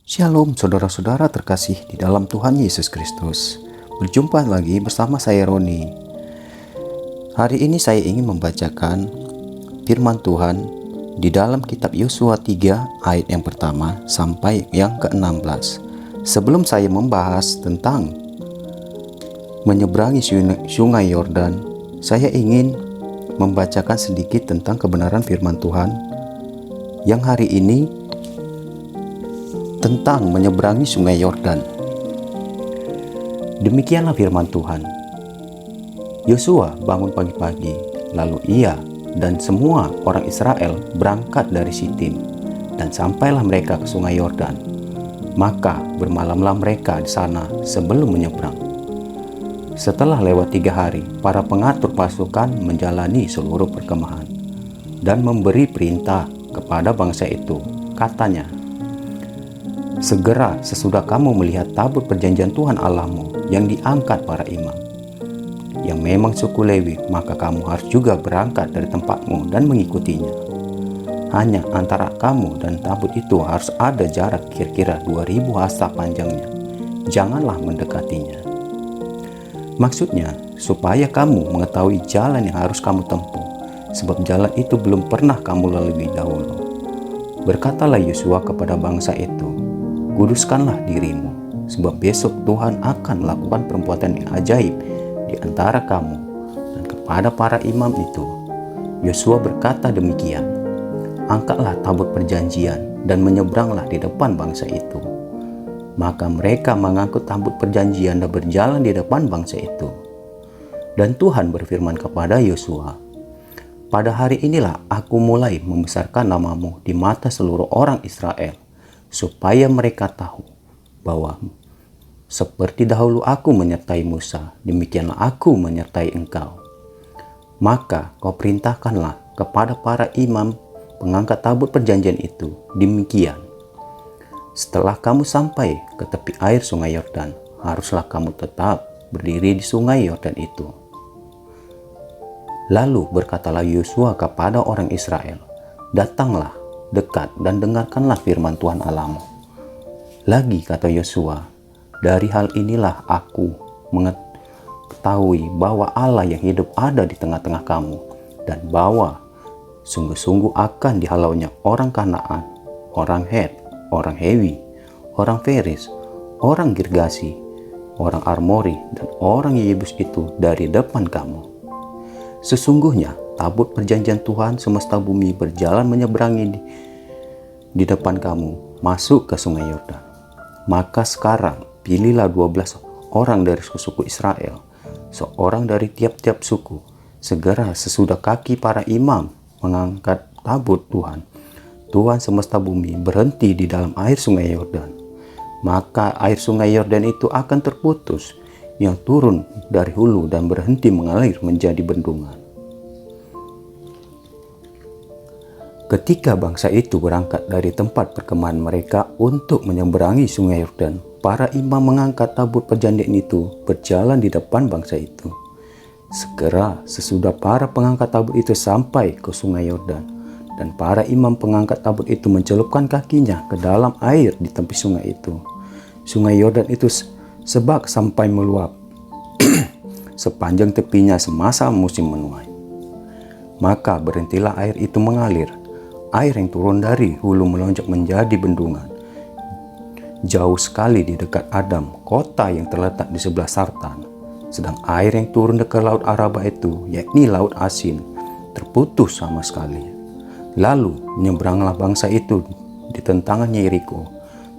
Shalom saudara-saudara terkasih di dalam Tuhan Yesus Kristus. Berjumpa lagi bersama saya Roni. Hari ini saya ingin membacakan firman Tuhan di dalam kitab Yosua 3 ayat yang pertama sampai yang ke-16. Sebelum saya membahas tentang menyeberangi sungai Yordan, saya ingin membacakan sedikit tentang kebenaran firman Tuhan yang hari ini tentang menyeberangi sungai Yordan. Demikianlah firman Tuhan. Yosua bangun pagi-pagi, lalu ia dan semua orang Israel berangkat dari Sitim, dan sampailah mereka ke sungai Yordan. Maka bermalamlah mereka di sana sebelum menyeberang. Setelah lewat 3 hari, para pengatur pasukan menjalani seluruh perkemahan dan memberi perintah kepada bangsa itu. Katanya, segera sesudah kamu melihat tabut perjanjian Tuhan Allahmu yang diangkat para imam, yang memang suku Lewi, maka kamu harus juga berangkat dari tempatmu dan mengikutinya. Hanya antara kamu dan tabut itu harus ada jarak kira-kira 2000 hasta panjangnya. Janganlah mendekatinya. Maksudnya, supaya kamu mengetahui jalan yang harus kamu tempuh, sebab jalan itu belum pernah kamu lalui dahulu. Berkatalah Yosua kepada bangsa itu, kuduskanlah dirimu, sebab besok Tuhan akan melakukan perbuatan yang ajaib di antara kamu. Dan kepada para imam itu, Yosua berkata demikian, angkatlah tabut perjanjian dan menyeberanglah di depan bangsa itu. Maka mereka mengangkut tabut perjanjian dan berjalan di depan bangsa itu. Dan Tuhan berfirman kepada Yosua, pada hari inilah aku mulai membesarkan namamu di mata seluruh orang Israel, supaya mereka tahu bahwa seperti dahulu aku menyertai Musa, demikianlah aku menyertai engkau. Maka kau perintahkanlah kepada para imam pengangkat tabut perjanjian itu demikian. Setelah kamu sampai ke tepi air sungai Yordan, haruslah kamu tetap berdiri di sungai Yordan itu. Lalu berkatalah Yosua kepada orang Israel, datanglah dekat dan dengarkanlah firman Tuhan Allahmu. Lagi kata Yosua, dari hal inilah aku mengetahui bahwa Allah yang hidup ada di tengah-tengah kamu, dan bahwa sungguh-sungguh akan dihalaunya orang Kanaan, orang Het, orang Hewi, orang Feris, orang Girgasi, orang Armori, dan orang Yebus itu dari depan kamu. Sesungguhnya tabut perjanjian Tuhan semesta bumi berjalan menyeberangi di depan kamu masuk ke sungai Yordan. Maka sekarang pilihlah 12 orang dari suku Israel, seorang dari tiap-tiap suku. Segera sesudah kaki para imam mengangkat tabut Tuhan semesta bumi berhenti di dalam air sungai Yordan, maka air sungai Yordan itu akan terputus yang turun dari hulu dan berhenti mengalir menjadi bendungan. Ketika bangsa itu berangkat dari tempat perkemahan mereka untuk menyeberangi sungai Yordan, para imam mengangkat tabut perjanjian itu berjalan di depan bangsa itu. Segera sesudah para pengangkat tabut itu sampai ke sungai Yordan, dan para imam pengangkat tabut itu mencelupkan kakinya ke dalam air di tepi sungai itu. Sungai Yordan itu sebak sampai meluap sepanjang tepinya semasa musim menuai. Maka berhentilah air itu mengalir. Air yang turun dari hulu melonjak menjadi bendungan jauh sekali di dekat Adam, kota yang terletak di sebelah Sartan. Sedang air yang turun dekat laut Araba itu, yakni laut asin, terputus sama sekali. Lalu menyeberanglah bangsa itu di tentangannya Yeriko.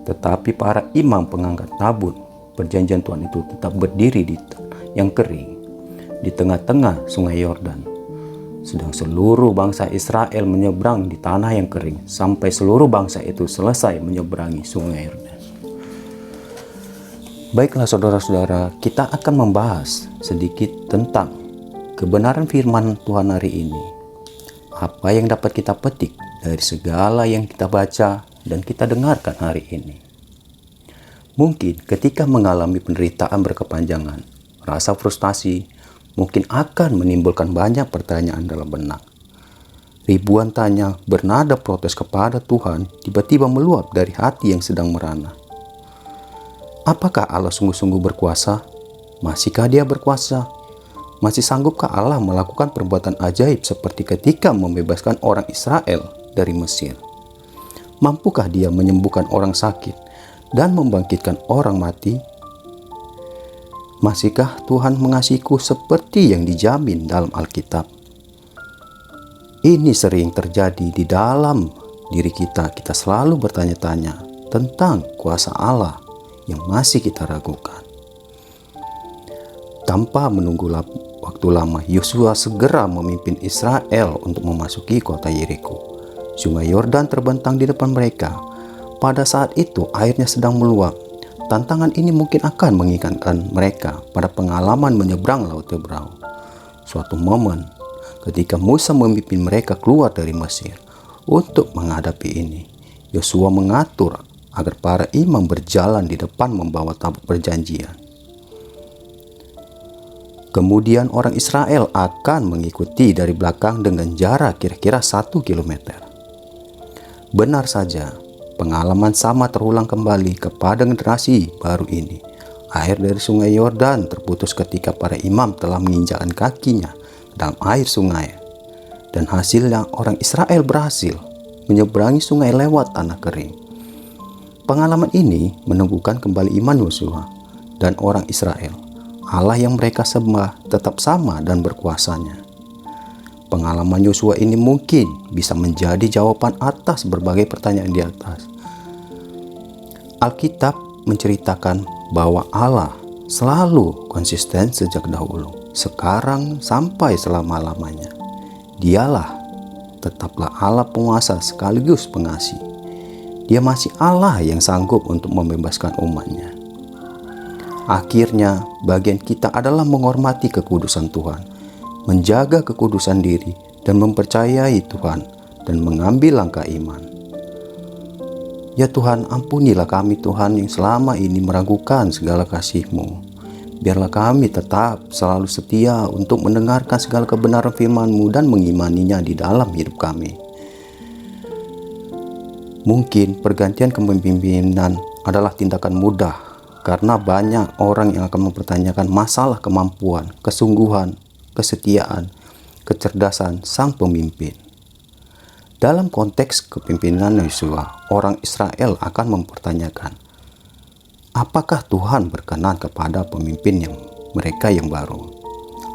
Tetapi para imam pengangkat tabut perjanjian Tuhan itu tetap berdiri di yang kering di tengah-tengah sungai Yordan. Sedang seluruh bangsa Israel menyeberang di tanah yang kering sampai seluruh bangsa itu selesai menyeberangi sungai Yordan. Baiklah saudara-saudara, kita akan membahas sedikit tentang kebenaran firman Tuhan hari ini. Apa yang dapat kita petik dari segala yang kita baca dan kita dengarkan hari ini. Mungkin ketika mengalami penderitaan berkepanjangan, rasa frustasi mungkin akan menimbulkan banyak pertanyaan dalam benak. Ribuan tanya bernada protes kepada Tuhan tiba-tiba meluap dari hati yang sedang merana. Apakah Allah sungguh-sungguh berkuasa? Masihkah Dia berkuasa? Masih sanggupkah Allah melakukan perbuatan ajaib seperti ketika membebaskan orang Israel dari Mesir? Mampukah Dia menyembuhkan orang sakit dan membangkitkan orang mati? Masihkah Tuhan mengasihiku seperti yang dijamin dalam Alkitab? Ini sering terjadi di dalam diri kita. Kita selalu bertanya-tanya tentang kuasa Allah yang masih kita ragukan. Tanpa menunggu waktu lama, Yosua segera memimpin Israel untuk memasuki kota Yeriko. Sungai Yordan terbentang di depan mereka. Pada saat itu airnya sedang meluap. Tantangan ini mungkin akan mengingatkan mereka pada pengalaman menyeberang Laut Tebrau. Suatu momen ketika Musa memimpin mereka keluar dari Mesir. Untuk menghadapi ini, Yosua mengatur agar para imam berjalan di depan membawa tabut perjanjian. Kemudian orang Israel akan mengikuti dari belakang dengan jarak kira-kira 1 kilometer. Benar saja, pengalaman sama terulang kembali kepada generasi baru ini. Air dari sungai Yordan terputus ketika para imam telah menginjakkan kakinya dalam air sungai, dan hasilnya orang Israel berhasil menyeberangi sungai lewat tanah kering. Pengalaman ini meneguhkan kembali iman Yosua dan orang Israel. Allah yang mereka sembah tetap sama dan berkuasanya. Pengalaman Yosua ini mungkin bisa menjadi jawaban atas berbagai pertanyaan di atas. Alkitab menceritakan bahwa Allah selalu konsisten sejak dahulu, sekarang sampai selama-lamanya. Dialah tetaplah Allah penguasa sekaligus pengasih. Dia masih Allah yang sanggup untuk membebaskan umatnya. Akhirnya, bagian kita adalah menghormati kekudusan Tuhan, menjaga kekudusan diri, dan mempercayai Tuhan, dan mengambil langkah iman. Ya Tuhan, ampunilah kami Tuhan yang selama ini meragukan segala kasih-Mu. Biarlah kami tetap selalu setia untuk mendengarkan segala kebenaran firman-Mu dan mengimaninya di dalam hidup kami. Mungkin pergantian kepemimpinan adalah tindakan mudah karena banyak orang yang akan mempertanyakan masalah kemampuan, kesungguhan, kesetiaan, kecerdasan sang pemimpin. Dalam konteks kepemimpinan Yosua, orang Israel akan mempertanyakan, apakah Tuhan berkenan kepada pemimpin mereka yang baru?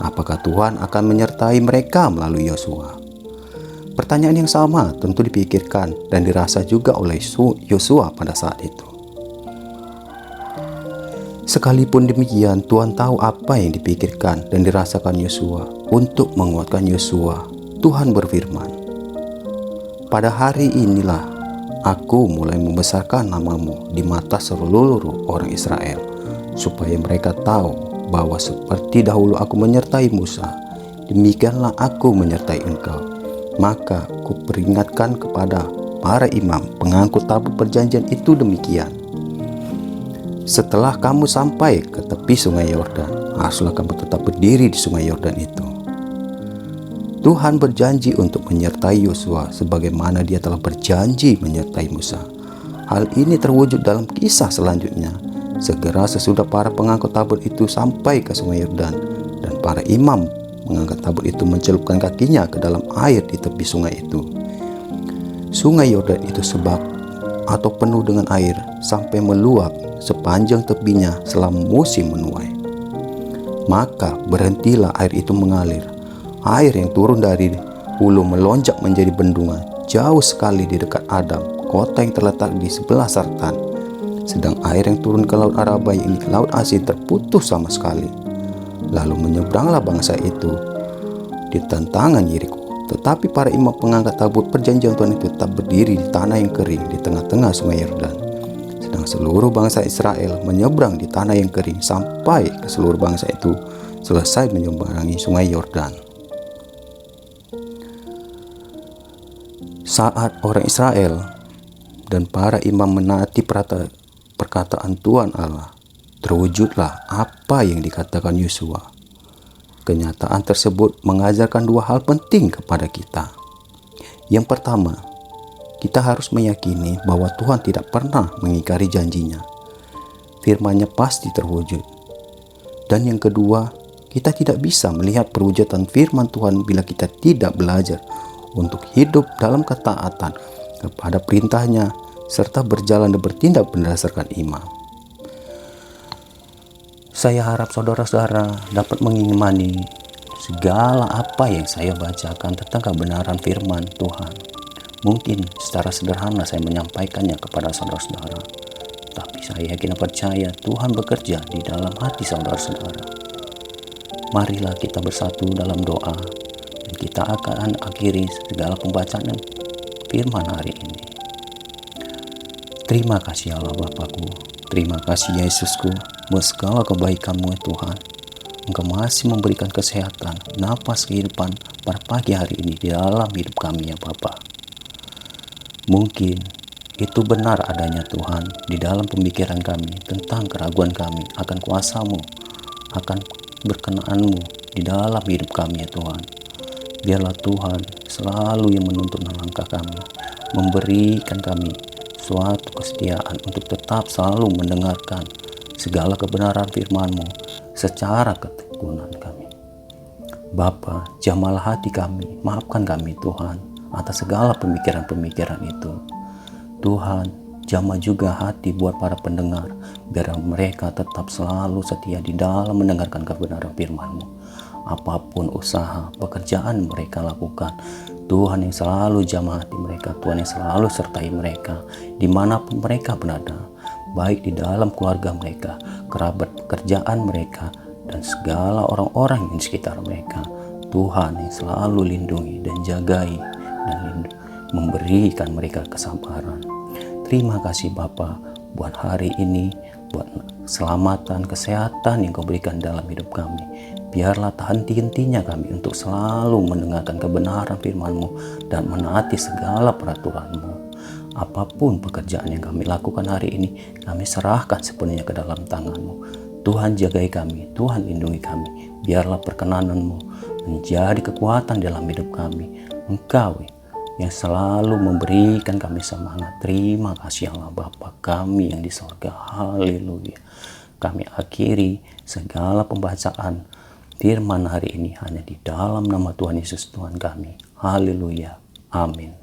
Apakah Tuhan akan menyertai mereka melalui Yosua? Pertanyaan yang sama tentu dipikirkan dan dirasa juga oleh Yosua pada saat itu. Sekalipun demikian, Tuhan tahu apa yang dipikirkan dan dirasakan Yosua. Untuk menguatkan Yosua, Tuhan berfirman, pada hari inilah aku mulai membesarkan namamu di mata seluruh orang Israel, supaya mereka tahu bahwa seperti dahulu aku menyertai Musa, demikianlah aku menyertai engkau. Maka kuperingatkan kepada para imam pengangkut tabut perjanjian itu demikian. Setelah kamu sampai ke tepi sungai Yordan, haruslah kamu tetap berdiri di sungai Yordan itu. Tuhan berjanji untuk menyertai Yosua sebagaimana Dia telah berjanji menyertai Musa. Hal ini terwujud dalam kisah selanjutnya. Segera sesudah para pengangkut tabut itu sampai ke sungai Yordan, dan para imam mengangkat tabut itu mencelupkan kakinya ke dalam air di tepi sungai itu. Sungai Yordan itu sebab atau penuh dengan air sampai meluap sepanjang tepinya selama musim menuai. Maka berhentilah air itu mengalir. Air yang turun dari hulu melonjak menjadi bendungan jauh sekali di dekat Adam, kota yang terletak di sebelah Sartan. Sedang air yang turun ke Laut Araba, ini Laut Asin, terputus sama sekali. Lalu menyeberanglah bangsa itu di tantangan Yeriko. Tetapi para imam pengangkat tabut perjanjian Tuhan itu tetap berdiri di tanah yang kering di tengah-tengah sungai Yordan. Sedang seluruh bangsa Israel menyeberang di tanah yang kering sampai ke seluruh bangsa itu selesai menyeberangi sungai Yordan. Saat orang Israel dan para imam menaati perkataan Tuhan Allah, terwujudlah apa yang dikatakan Yosua. Kenyataan tersebut mengajarkan dua hal penting kepada kita. Yang pertama, kita harus meyakini bahwa Tuhan tidak pernah mengingkari janjinya. Firman-Nya pasti terwujud. Dan yang kedua, kita tidak bisa melihat perwujudan firman Tuhan bila kita tidak belajar untuk hidup dalam ketaatan kepada perintah-Nya serta berjalan dan bertindak berdasarkan iman. Saya harap saudara-saudara dapat mengimani segala apa yang saya bacakan tentang kebenaran firman Tuhan. Mungkin secara sederhana saya menyampaikannya kepada saudara-saudara, tapi saya yakin dan percaya Tuhan bekerja di dalam hati saudara-saudara. Marilah kita bersatu dalam doa, dan kita akan akhiri segala pembacaan firman hari ini. Terima kasih Allah Bapakku, terima kasih Yesusku, buat segala kebaikan-Mu Tuhan. Engkau masih memberikan kesehatan, napas kehidupan pada pagi hari ini di dalam hidup kami ya Bapa. Mungkin itu benar adanya Tuhan di dalam pemikiran kami tentang keraguan kami akan kuasa-Mu, akan berkenan-Mu di dalam hidup kami ya Tuhan. Biarlah Tuhan selalu yang menuntun langkah kami, memberikan kami suatu kesetiaan untuk tetap selalu mendengarkan segala kebenaran firman-Mu secara ketekunan kami. Bapa, jamahlah hati kami, maafkan kami Tuhan atas segala pemikiran-pemikiran itu. Tuhan, jamah juga hati buat para pendengar, biar mereka tetap selalu setia di dalam mendengarkan kebenaran firman-Mu. Apapun usaha, pekerjaan mereka lakukan, Tuhan yang selalu jamah hati mereka, Tuhan yang selalu sertai mereka, dimanapun mereka berada, baik di dalam keluarga mereka, kerabat pekerjaan mereka, dan segala orang-orang yang di sekitar mereka. Tuhan yang selalu lindungi dan jagai dan memberikan mereka kesabaran. Terima kasih Bapa buat hari ini, buat keselamatan, kesehatan yang Kau berikan dalam hidup kami. Biarlah tak henti-hentinya kami untuk selalu mendengarkan kebenaran firman-Mu dan menaati segala peraturan-Mu. Apapun pekerjaan yang kami lakukan hari ini, kami serahkan sepenuhnya ke dalam tangan-Mu. Tuhan jagai kami, Tuhan lindungi kami. Biarlah perkenanan-Mu menjadi kekuatan dalam hidup kami. Engkau yang selalu memberikan kami semangat. Terima kasih Allah Bapa kami yang di sorga. Haleluya. Kami akhiri segala pembacaan firman hari ini hanya di dalam nama Tuhan Yesus Tuhan kami. Haleluya. Amin.